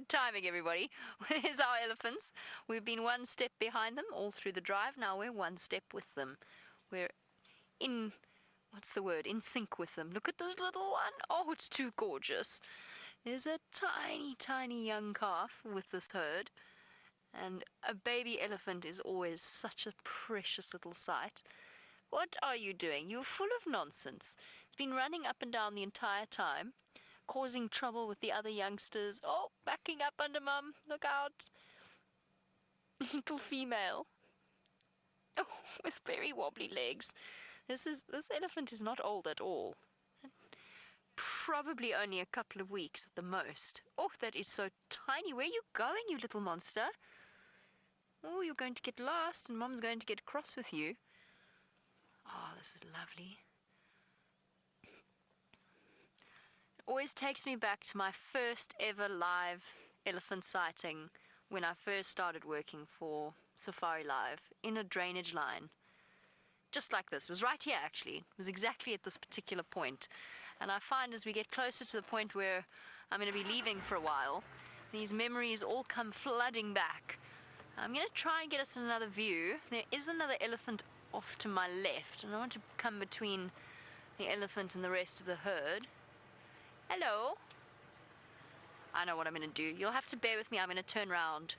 Good timing, everybody. Here's our elephants. We've been one step behind them all through the drive. Now we're one step with them. We're in sync with them. Look at this little one. Oh, it's too gorgeous. There's a tiny, tiny young calf with this herd. And a baby elephant is always such a precious little sight. What are you doing? You're full of nonsense. It's been running up and down the entire time, causing trouble with the other youngsters. Oh, backing up under Mum. Look out. Little female. Oh, with very wobbly legs. This elephant is not old at all. Probably only a couple of weeks at the most. Oh, that is so tiny. Where are you going, you little monster? Oh, you're going to get lost and Mum's going to get cross with you. Oh, this is lovely. It always takes me back to my first ever live elephant sighting when I first started working for Safari Live in a drainage line. Just like this. It was right here, actually. It was exactly at this particular point. And I find as we get closer to the point where I'm going to be leaving for a while, these memories all come flooding back. I'm going to try and get us another view. There is another elephant off to my left, and I want to come between the elephant and the rest of the herd. Hello. I know what I'm going to do. You'll have to bear with me. I'm going to turn around.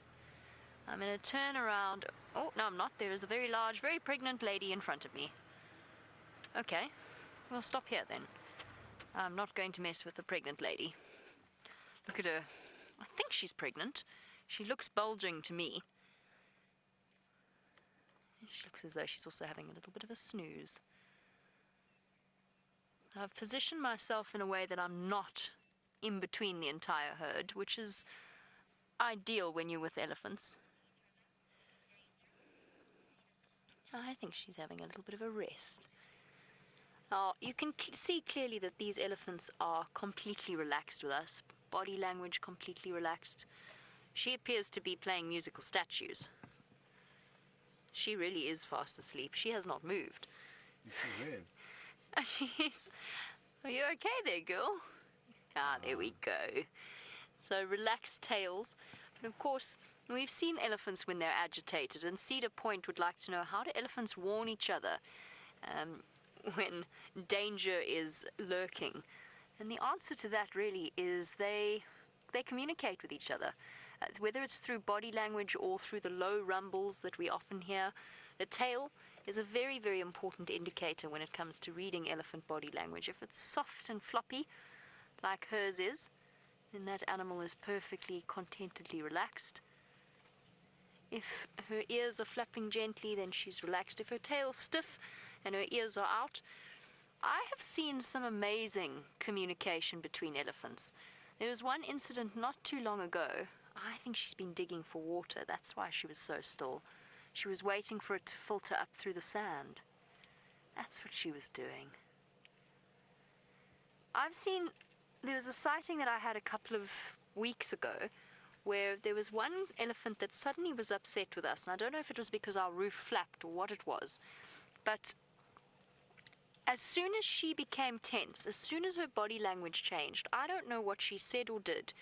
I'm going to turn around. Oh, no, I'm not. There is a very large, very pregnant lady in front of me. Okay. We'll stop here then. I'm not going to mess with the pregnant lady. Look at her. I think she's pregnant. She looks bulging to me. She looks as though she's also having a little bit of a snooze. I've positioned myself in a way that I'm not in between the entire herd, which is ideal when you're with elephants. I think she's having a little bit of a rest. Now, you can see clearly that these elephants are completely relaxed with us. Body language completely relaxed. She appears to be playing musical statues. She really is fast asleep. She has not moved. She's weird. Are you okay there, girl? Ah, there we go. So relaxed tails. But of course, we've seen elephants when they're agitated, and Cedar Point would like to know, how do elephants warn each other when danger is lurking? And the answer to that really is they communicate with each other. Whether it's through body language or through the low rumbles that we often hear. The tail is a very, very important indicator when it comes to reading elephant body language. If it's soft and floppy, like hers is, then that animal is perfectly contentedly relaxed. If her ears are flapping gently, then she's relaxed. If her tail's stiff and her ears are out, I have seen some amazing communication between elephants. There was one incident not too long ago. I think she's been digging for water. That's why she was so still. She was waiting for it to filter up through the sand. That's what she was doing. There was a sighting that I had a couple of weeks ago where there was one elephant that suddenly was upset with us. And I don't know if it was because our roof flapped or what it was. But as soon as she became tense, as soon as her body language changed, I don't know what she said or did,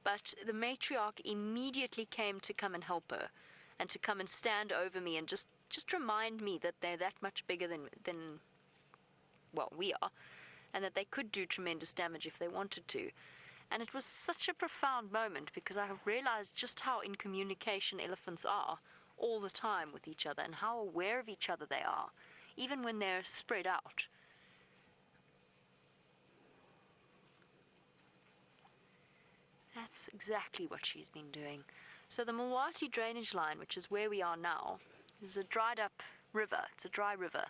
but the matriarch immediately came to come and help her and to come and stand over me and just remind me that they're that much bigger than we are, and that they could do tremendous damage if they wanted to. And it was such a profound moment because I realized just how in communication elephants are all the time with each other and how aware of each other they are, even when they're spread out. That's exactly what she's been doing. So the Mulwati drainage line, which is where we are now, is a dried up river. It's a dry river.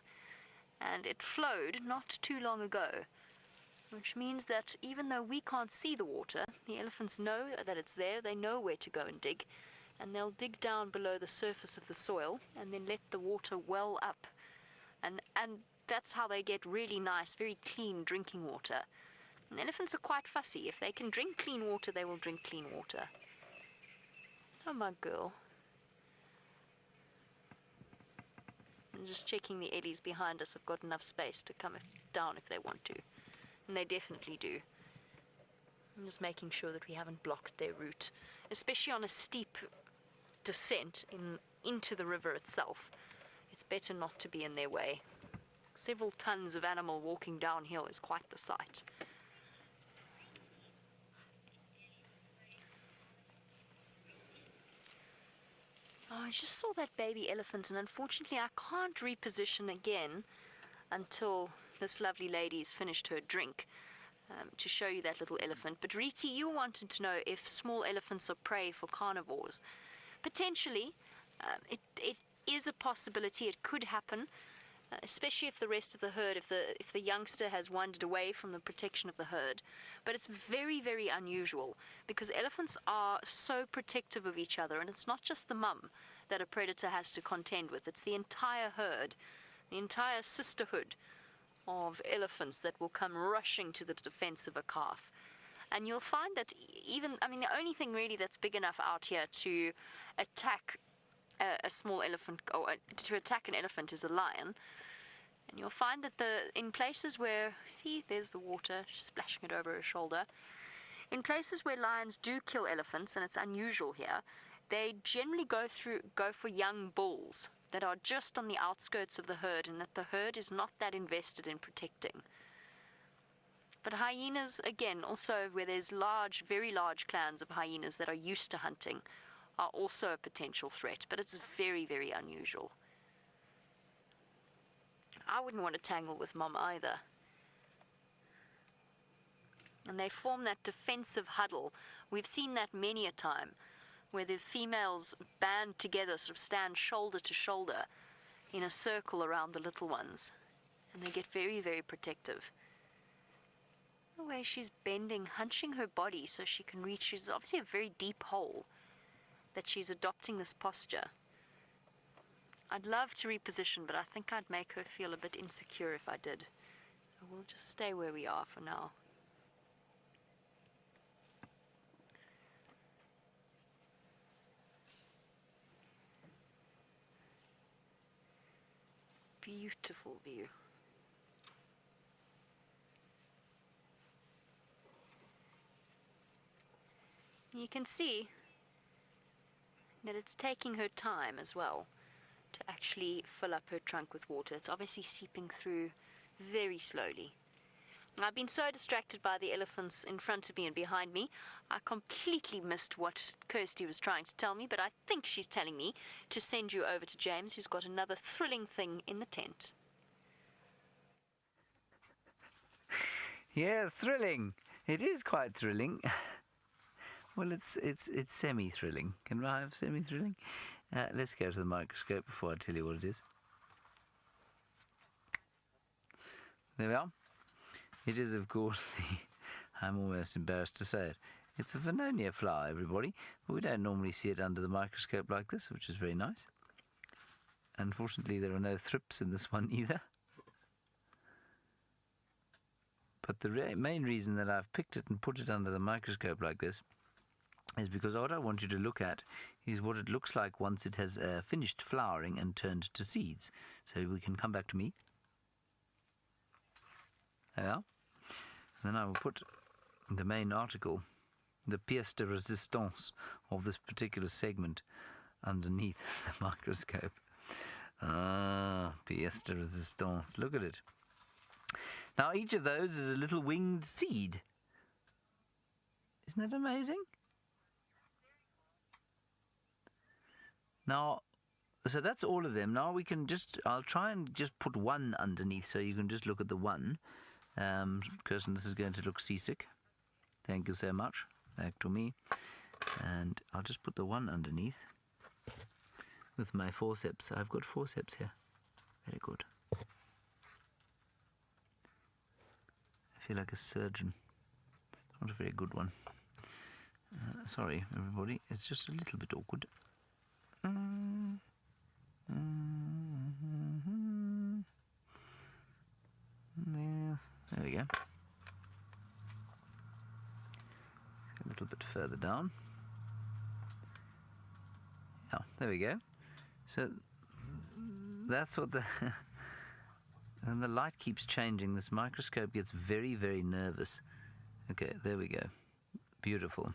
And it flowed not too long ago, which means that even though we can't see the water, the elephants know that it's there. They know where to go and dig. And they'll dig down below the surface of the soil and then let the water well up. And that's how they get really nice, very clean drinking water. And elephants are quite fussy. If they can drink clean water, they will drink clean water. Oh, my girl. I'm just checking the ellies behind us have got enough space to come down if they want to. And they definitely do. I'm just making sure that we haven't blocked their route, especially on a steep descent into the river itself. It's better not to be in their way. Several tons of animal walking downhill is quite the sight. Oh, I just saw that baby elephant, and unfortunately I can't reposition again until this lovely lady's finished her drink to show you that little elephant. But Riti, you wanted to know if small elephants are prey for carnivores. Potentially, it is a possibility. It could happen, especially if the rest of the herd, if the youngster has wandered away from the protection of the herd. But it's very, very unusual because elephants are so protective of each other, and it's not just the mum that a predator has to contend with. It's the entire herd, the entire sisterhood of elephants that will come rushing to the defense of a calf. And you'll find that the only thing really that's big enough out here to attack a small elephant, or to attack an elephant, is a lion. And you'll find that in places where, see, there's the water splashing it over her shoulder. In places where lions do kill elephants, and it's unusual here, they generally go for young bulls that are just on the outskirts of the herd, and that the herd is not that invested in protecting. But hyenas, again, also where there's very large clans of hyenas that are used to hunting, are also a potential threat, but it's very, very unusual. I wouldn't want to tangle with mom either. And they form that defensive huddle. We've seen that many a time, where the females band together, sort of stand shoulder to shoulder in a circle around the little ones. And they get very, very protective. The way she's bending, hunching her body so she can reach, she's obviously a very deep hole that she's adopting this posture. I'd love to reposition, but I think I'd make her feel a bit insecure if I did. So we'll just stay where we are for now. Beautiful view. You can see that it's taking her time as well to actually fill up her trunk with water. It's obviously seeping through very slowly. And I've been so distracted by the elephants in front of me and behind me, I completely missed what Kirsty was trying to tell me, but I think she's telling me to send you over to James, who's got another thrilling thing in the tent. Yeah, thrilling. It is quite thrilling. Well, it's semi-thrilling. Can I have semi-thrilling? Let's go to the microscope before I tell you what it is. There we are. It is, of course, I'm almost embarrassed to say it. It's a Vernonia flower, everybody. But we don't normally see it under the microscope like this, which is very nice. Unfortunately, there are no thrips in this one either. But the main reason that I've picked it and put it under the microscope like this is because what I want you to look at is what it looks like once it has finished flowering and turned to seeds. So we can come back to me. There we are. Then I will put the main article, the pièce de résistance of this particular segment, underneath the microscope. Ah, pièce de résistance. Look at it. Now each of those is a little winged seed. Isn't that amazing? Now, so that's all of them. Now we can I'll try and just put one underneath so you can just look at the one. Kirsten, this is going to look seasick. Thank you so much. Back to me. And I'll just put the one underneath with my forceps. I've got forceps here. Very good. I feel like a surgeon. Not a very good one. Sorry, everybody. It's just a little bit awkward. Yes, there we go. A little bit further down. Yeah, there we go. So that's what and the light keeps changing. This microscope gets very, very nervous. Okay, there we go. Beautiful.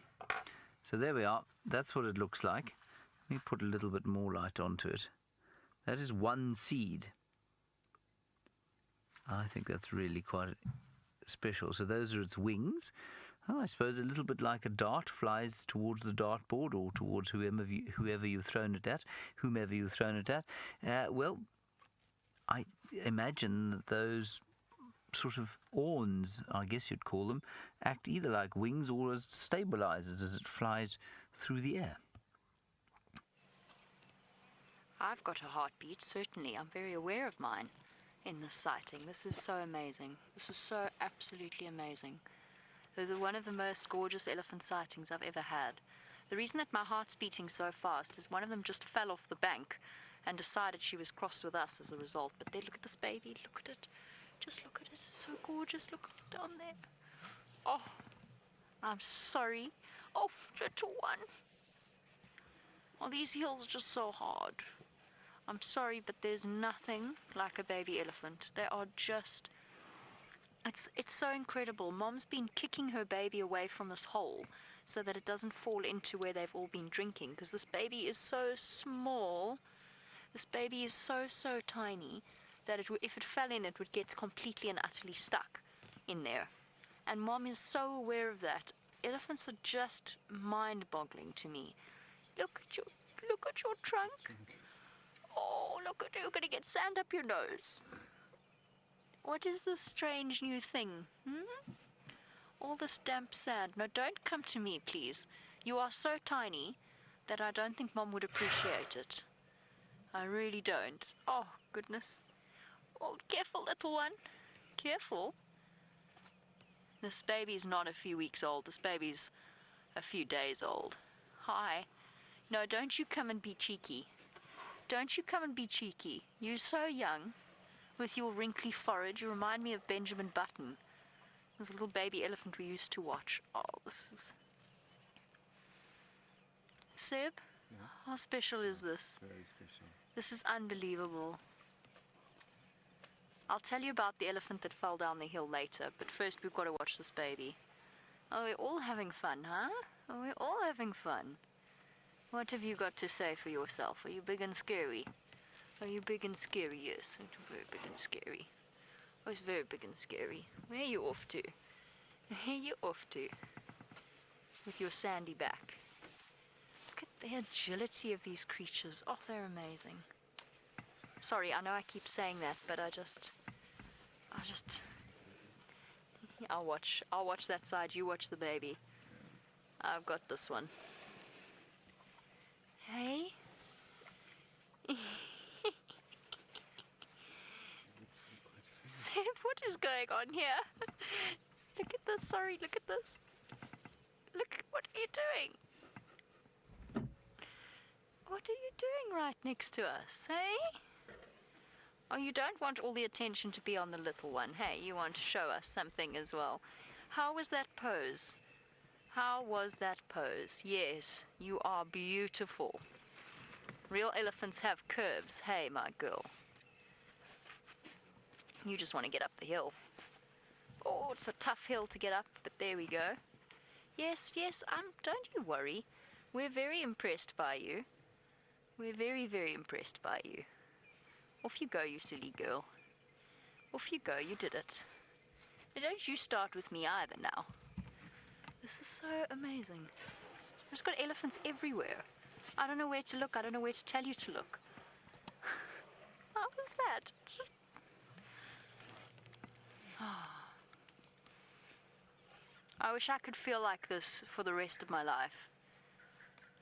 So there we are. That's what it looks like. Let me put a little bit more light onto it. That is one seed. I think that's really quite special. So those are its wings. Oh, I suppose a little bit like a dart flies towards the dartboard or towards whoever you've thrown it at, whomever you've thrown it at. Well, I imagine that those sort of awns, I guess you'd call them, act either like wings or as stabilizers as it flies through the air. I've got a heartbeat, certainly. I'm very aware of mine in this sighting. This is so amazing. This is so absolutely amazing. This is one of the most gorgeous elephant sightings I've ever had. The reason that my heart's beating so fast is one of them just fell off the bank and decided she was cross with us as a result. But then look at this baby. Look at it. Just look at it. It's so gorgeous. Look down there. Oh, I'm sorry. Oh, little one. Oh, these hills are just so hard. I'm sorry, but there's nothing like a baby elephant. They are just... It's so incredible. Mom's been kicking her baby away from this hole so that it doesn't fall into where they've all been drinking, because this baby is so small. This baby is so tiny that if it fell in, it would get completely and utterly stuck in there. And Mom is so aware of that. Elephants are just mind-boggling to me. Look at your trunk. Oh, look at you. You're going to get sand up your nose. What is this strange new thing? All this damp sand. No, don't come to me, please. You are so tiny that I don't think Mom would appreciate it. I really don't. Oh, goodness. Oh, careful, little one. Careful. This baby's not a few weeks old. This baby's a few days old. Hi. No, don't you come and be cheeky. Don't you come and be cheeky. You're so young. With your wrinkly forehead, you remind me of Benjamin Button. This little baby elephant we used to watch. Oh, this is... Seb? Yeah. How special is this? Very special. This is unbelievable. I'll tell you about the elephant that fell down the hill later, but first we've got to watch this baby. Oh, we're all having fun, huh? Oh, we're all having fun. What have you got to say for yourself? Are you big and scary? Are you big and scary? Yes, it's very big and scary. Oh, it's very big and scary. Where are you off to? Where are you off to? With your sandy back. Look at the agility of these creatures. Oh, they're amazing. Sorry, I know I keep saying that, but I'll watch that side. You watch the baby. I've got this one. Hey? Sam, what is going on here? Look at this, sorry, look at this. Look, what are you doing? What are you doing right next to us, hey? Oh, you don't want all the attention to be on the little one, hey? You want to show us something as well. How was that pose? How was that pose? Yes, you are beautiful. Real elephants have curves, hey, my girl. You just want to get up the hill. Oh, it's a tough hill to get up, but there we go. Yes, don't you worry. We're very impressed by you. We're very, very impressed by you. Off you go, you silly girl. Off you go, you did it. Now, don't you start with me either now. This is so amazing. There's got elephants everywhere. I don't know where to look. I don't know where to tell you to look. How was that? Just... I wish I could feel like this for the rest of my life.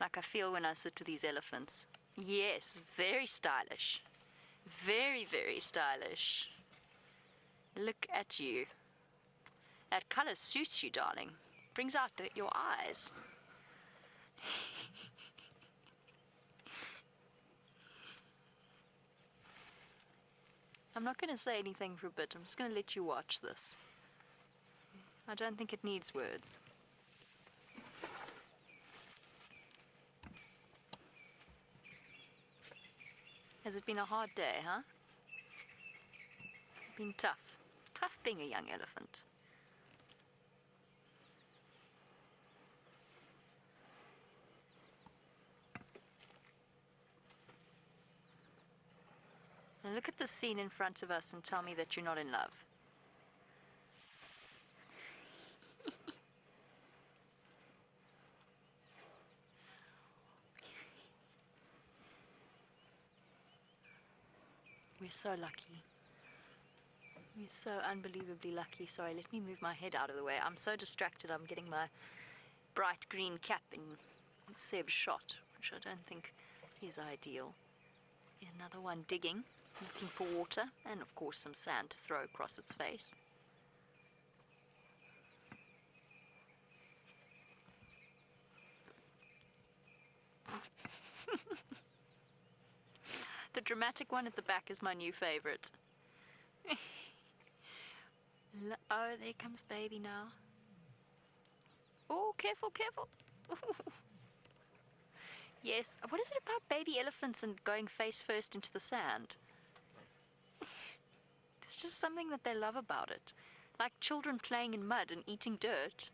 Like I feel when I sit with these elephants. Yes, very stylish. Very, very stylish. Look at you. That color suits you, darling. Brings out your eyes. I'm not going to say anything for a bit. I'm just going to let you watch this. I don't think it needs words. Has it been a hard day, huh? Been tough. Tough being a young elephant. look at the scene in front of us and tell me that you're not in love. We're so lucky. We're so unbelievably lucky. Sorry, let me move my head out of the way. I'm so distracted. I'm getting my bright green cap in Seb's shot, which I don't think is ideal. Another one digging, looking for water, and of course some sand to throw across its face. The dramatic one at the back is my new favorite. Oh, there comes baby now. Oh, careful, careful. Yes, what is it about baby elephants and going face first into the sand? There's just something that they love about it. Like children playing in mud and eating dirt.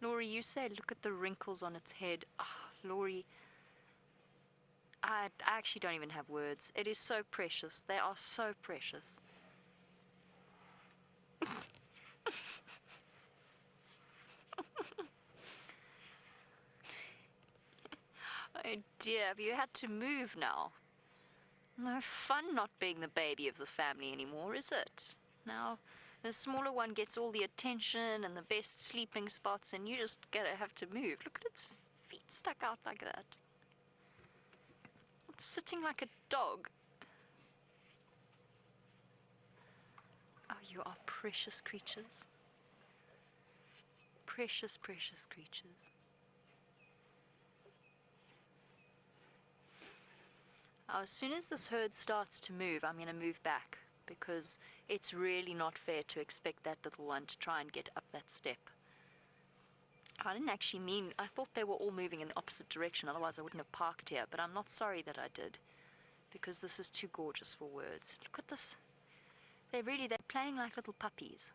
Laurie, you say look at the wrinkles on its head. Oh, Laurie, I actually don't even have words. It is so precious. They are so precious. Oh dear, have you had to move now? No fun not being the baby of the family anymore, is it? Now the smaller one gets all the attention and the best sleeping spots, and you just gotta have to move. Look at its feet stuck out like that. It's sitting like a dog. Oh, you are precious creatures. Precious, precious creatures. Now, as soon as this herd starts to move, I'm going to move back, because it's really not fair to expect that little one to try and get up that step. I didn't actually mean, I thought they were all moving in the opposite direction, otherwise I wouldn't have parked here, but I'm not sorry that I did, because this is too gorgeous for words. Look at this. They're playing like little puppies.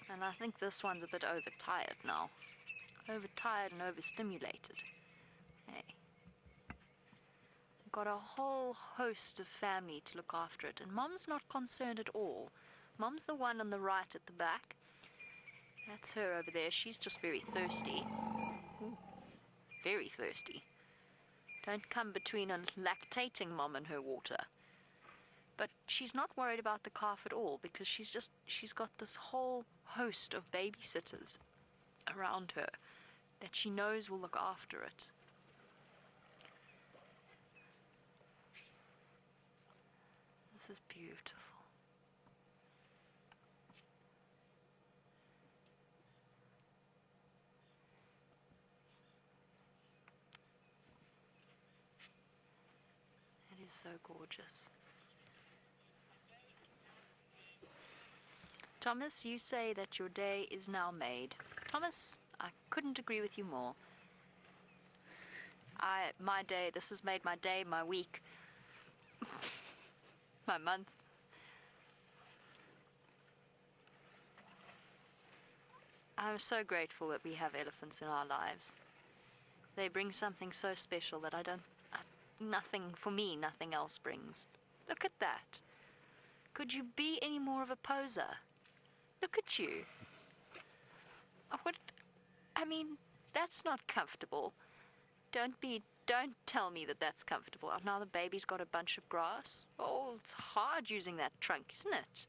And I think this one's a bit overtired now. Overtired and overstimulated. Hey. Got a whole host of family to look after it, and Mom's not concerned at all. Mom's the one on the right at the back. That's her over there. She's just very thirsty. Ooh, very thirsty. Don't come between a lactating mom and her water. But she's not worried about the calf at all, because she's got this whole host of babysitters around her that she knows will look after it. This is beautiful. It is so gorgeous. Thomas, you say that your day is now made. Thomas, I couldn't agree with you more. My day, this has made my day, my week, my month. I'm so grateful that we have elephants in our lives. They bring something so special that nothing, for me, nothing else brings. Look at that. Could you be any more of a poser? Look at you. I mean, that's not comfortable. Don't tell me that that's comfortable. Oh, now the baby's got a bunch of grass. Oh, it's hard using that trunk, isn't it?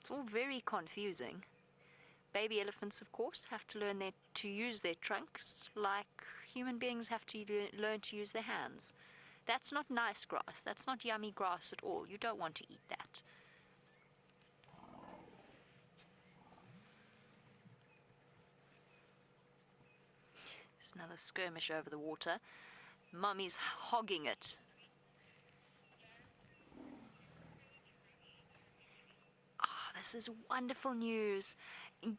It's all very confusing. Baby elephants, of course, have to learn to use their trunks like human beings have to learn to use their hands. That's not nice grass. That's not yummy grass at all. You don't want to eat that. There's another skirmish over the water. Mummy's hogging it. this is wonderful news.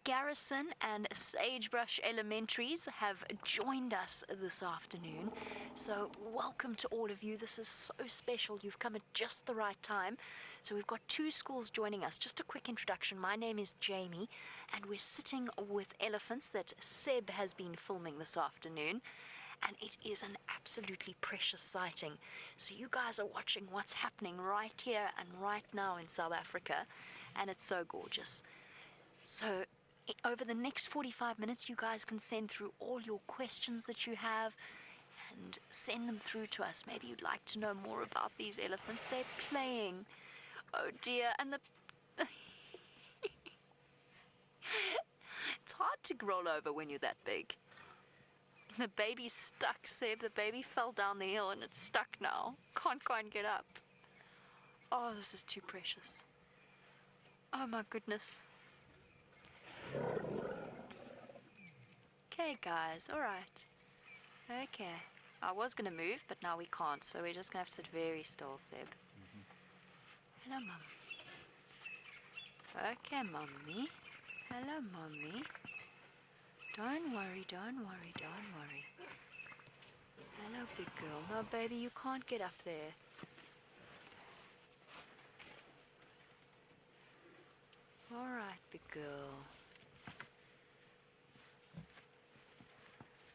Garrison and Sagebrush Elementaries have joined us this afternoon. So welcome to all of you. This is so special. You've come at just the right time. So we've got 2 schools joining us. Just a quick introduction. My name is Jamie, and we're sitting with elephants that Seb has been filming this afternoon. And it is an absolutely precious sighting. So you guys are watching what's happening right here and right now in South Africa, and it's so gorgeous. So over the next 45 minutes, you guys can send through all your questions that you have and send them through to us. Maybe you'd like to know more about these elephants. They're playing. Oh dear, and it's hard to roll over when you're that big. The baby's stuck, Seb. The baby fell down the hill and it's stuck now. Can't quite get up. Oh, this is too precious. Oh my goodness. Okay, guys. Alright. Okay. I was going to move, but now we can't, so we're just going to have to sit very still, Seb. Hello, Mum. Okay, Mummy. Hello, Mummy. Don't worry, don't worry, don't worry. Hello, big girl. No, baby, you can't get up there. Alright, big girl.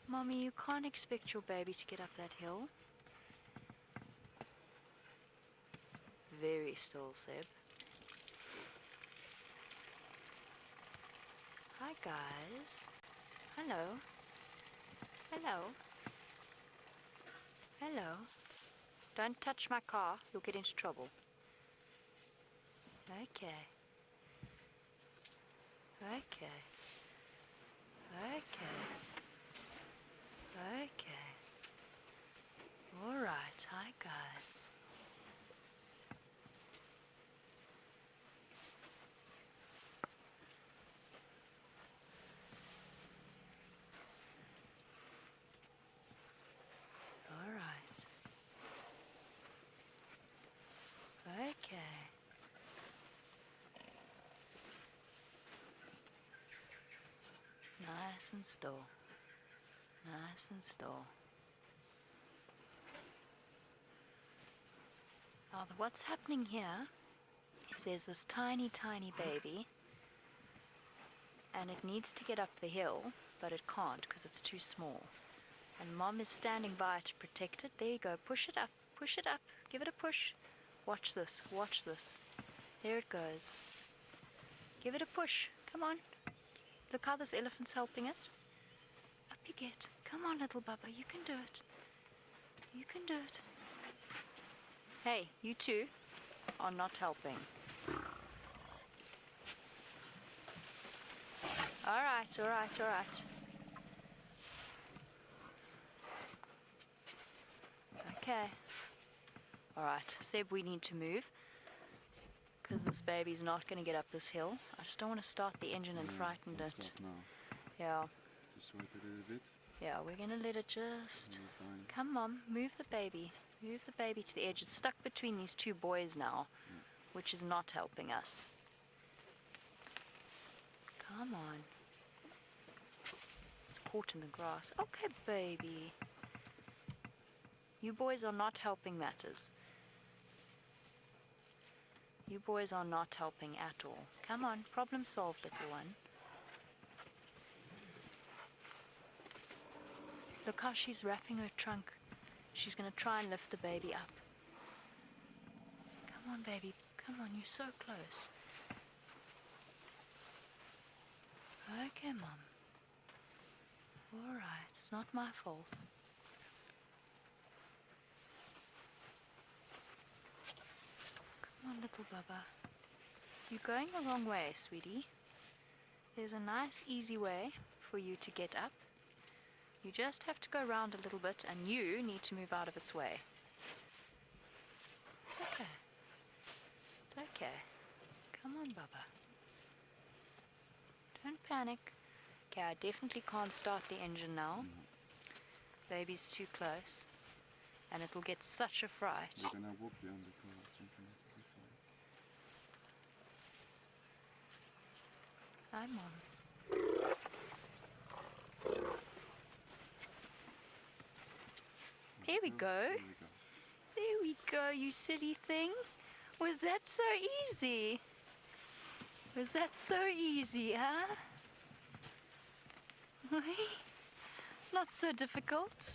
Mommy, you can't expect your baby to get up that hill. Very still, Seb. Hi, guys. Hello. Hello. Hello. Don't touch my car. You'll get into trouble. Okay. Okay. Okay. Okay. Alright. Hi, guys. Okay. Nice and still. Nice and still. Now, what's happening here is there's this tiny, tiny baby, and it needs to get up the hill, but it can't because it's too small. And Mom is standing by to protect it. There you go. Push it up. Push it up. Give it a push. Watch this. Watch this. There it goes. Give it a push. Come on. Look how this elephant's helping it. Up you get. Come on, little Bubba. You can do it. You can do it. Hey, you two are not helping. Alright, alright, alright. Okay. Alright, Seb, we need to move. Because this baby's not going to get up this hill. I just don't want to start the engine and frighten it. Stop now. Yeah. Just wait a little bit. Yeah, we're going to let it just... Come on, move the baby. Move the baby to the edge. It's stuck between these 2 boys now, which is not helping us. Come on. It's caught in the grass. Okay, baby. You boys are not helping matters. You boys are not helping at all. Come on, problem solved, little one. Look how she's wrapping her trunk. She's going to try and lift the baby up. Come on, baby. Come on, you're so close. Okay, Mom. Alright, it's not my fault. Come on, little Bubba. You're going the wrong way, sweetie. There's a nice, easy way for you to get up. You just have to go around a little bit, and you need to move out of its way. It's okay. It's okay. Come on, Bubba. Don't panic. Okay, I definitely can't start the engine now. Baby's too close. And it'll get such a fright. We're gonna walk behind the car. I think it'll be Hi, Mom. There we go. There we go. There we go, you silly thing. Was that so easy? Was that so easy, huh? Not so difficult.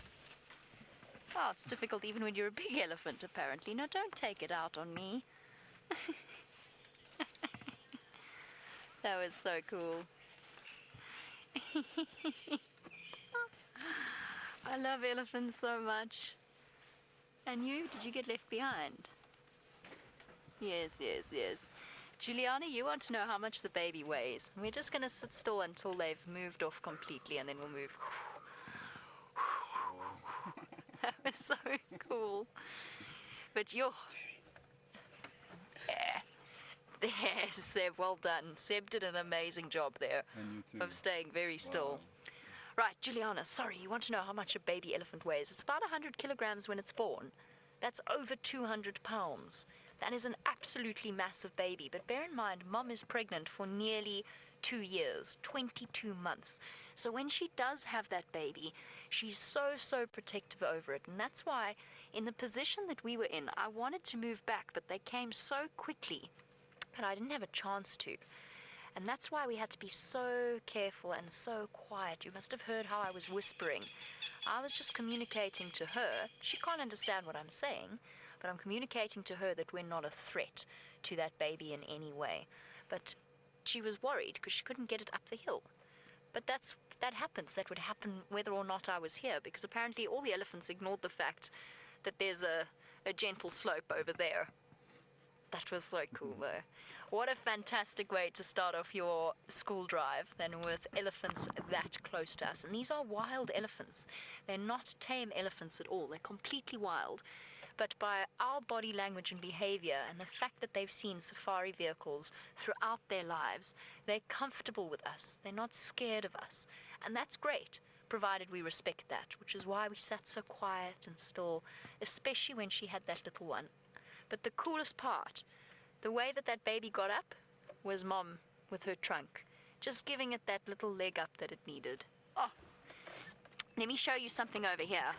Oh, it's difficult even when you're a big elephant, apparently. Now, don't take it out on me. That was so cool. I love elephants so much. And you? Did you get left behind? Yes, yes, yes. Juliana, you want to know how much the baby weighs. We're just going to sit still until they've moved off completely, and then we'll move. That was so cool. But you're... There, Seb, well done. Seb did an amazing job there And you too. of staying very still. Wow. Right, Juliana, sorry, you want to know how much a baby elephant weighs? It's about 100 kilograms when it's born. That's over 200 pounds. That is an absolutely massive baby. But bear in mind, Mum is pregnant for nearly 2 years, 22 months. So when she does have that baby, she's so protective over it. And that's why, in the position that we were in, I wanted to move back, but they came so quickly that I didn't have a chance to. And that's why we had to be so careful and so quiet. You must have heard how I was whispering. I was just communicating to her. She can't understand what I'm saying, but I'm communicating to her that we're not a threat to that baby in any way. But she was worried because she couldn't get it up the hill. But that happens. That would happen whether or not I was here, because apparently all the elephants ignored the fact that there's a gentle slope over there. That was so cool, though. What a fantastic way to start off your school drive than with elephants that close to us. And these are wild elephants. They're not tame elephants at all. They're completely wild. But by our body language and behavior and the fact that they've seen safari vehicles throughout their lives, they're comfortable with us. They're not scared of us. And that's great, provided we respect that, which is why we sat so quiet and still, especially when she had that little one. But the coolest part, the way that baby got up, was Mom with her trunk, just giving it that little leg up that it needed. Oh, let me show you something over here.